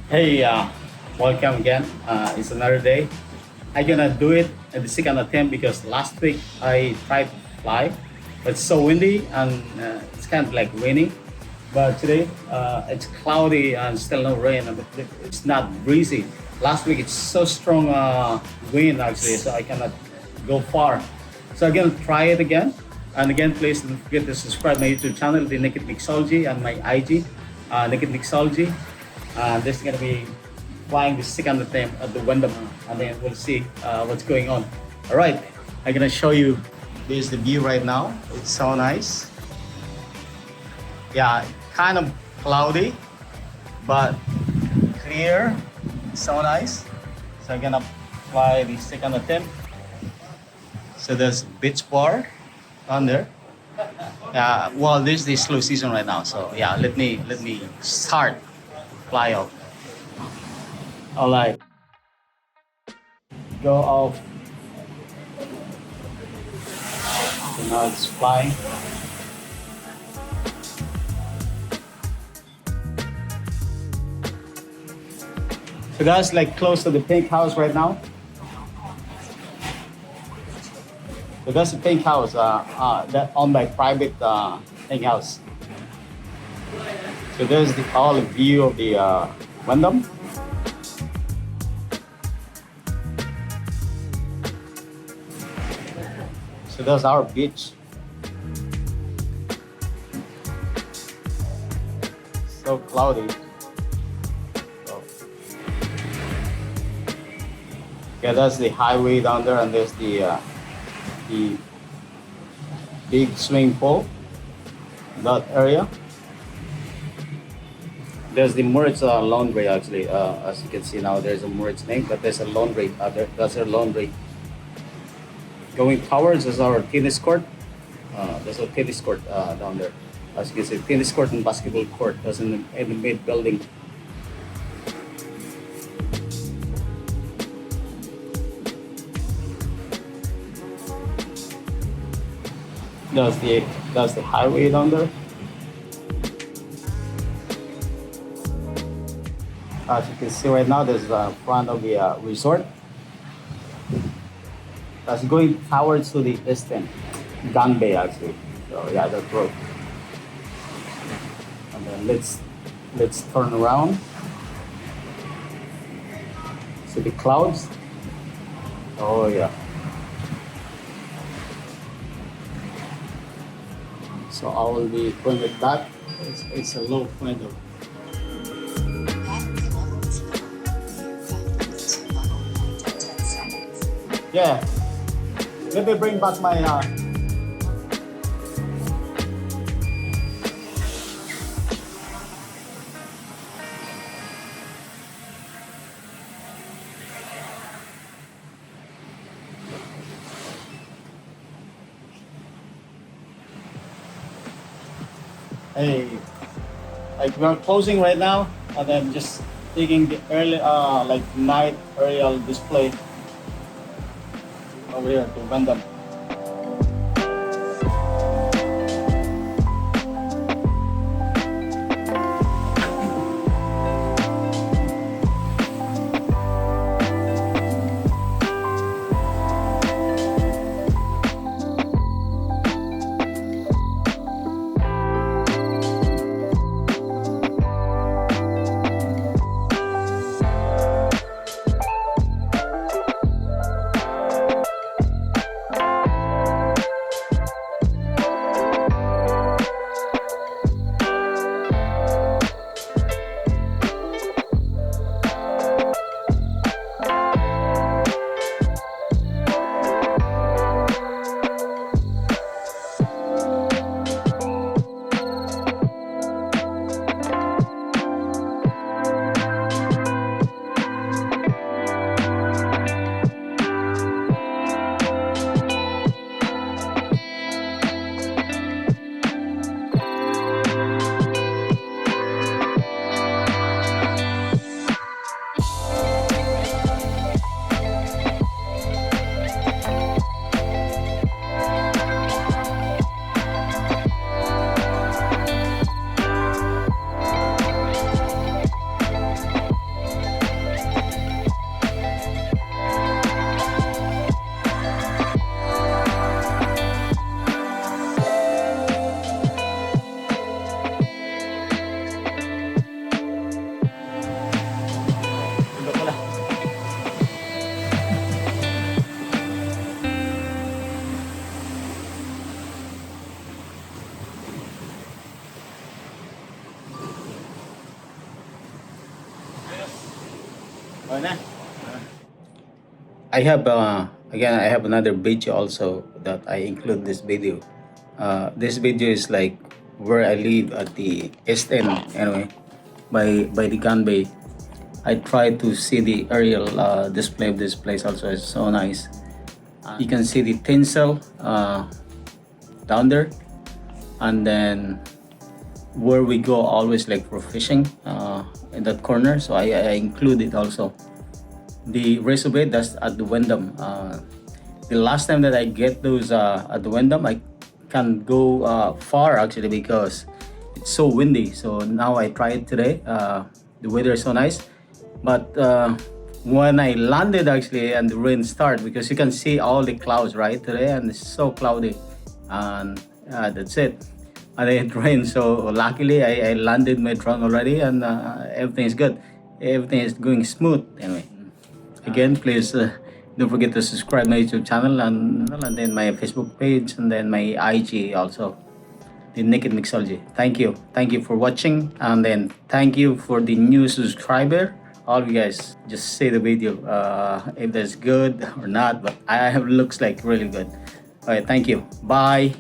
Hey, welcome again. It's another day. I'm gonna do it at the second attempt because last week I tried to fly, but it's so windy and it's kind of like raining. But today it's cloudy and still no rain. And it's not breezy. Last week it's so strong wind actually, so I cannot go far. So I'm gonna try it again. And again, please don't forget to subscribe my YouTube channel, The Naked Mixology, and my IG, Naked Mixology. This is gonna be flying the second attempt at the Wyndham, and then we'll see what's going on. All right, I'm gonna show you. This is the view right now. It's so nice. Yeah, kind of cloudy, but clear. So nice. So I'm gonna fly the second attempt. So there's beach bar on there. Well, this is the slow season right now. So yeah, let me start fly off. All right, go off. So now it's flying. So that's like close to the pink house right now. So that's the pink house that owned by private pink house. So there's the all the view of the Wyndham. So that's our beach. So cloudy. So, yeah, that's the highway down there, and there's the big swimming pool. That area. There's the Moritz laundry actually. As you can see now, there's a Moritz name, but there's a laundry. That's our laundry. Going towards is our tennis court. There's a tennis court down there. As you can see, tennis court and basketball court. That's in the mid building. That's the highway down there. As you can see right now, there's front of the resort. That's going towards to the eastern, Gun Bay actually. So yeah, that road. And then let's turn around. See the clouds. Oh yeah. So I will be going with that. It's a low point of. Yeah. Let me bring back my. Hey, like we're closing right now, and I'm just taking the early, like night aerial display over here to Bandam. I have again. I have another video also that I include this video. This video is like where I live at the east end. Anyway, by the gun bay. I try to see the aerial display of this place. Also, it's so nice. You can see the tinsel down there, and then where we go always like for fishing in that corner. So I include it also. The reservoir that's at the Wyndham. The last time that I get those at the Wyndham, I can't go far actually because it's so windy. So now I try it today. The weather is so nice, but when I landed actually and the rain started because you can see all the clouds right today and it's so cloudy, and that's it. And it rained, so luckily I landed my drone already and everything is good. Everything is going smooth anyway. Again, please don't forget to subscribe my YouTube channel and then my Facebook page and then my IG also, the Naked Mixology. Thank you for watching, and then thank you for the new subscriber. All of you guys, just see the video if that's good or not, but I have looks like really good. All right, thank you. Bye.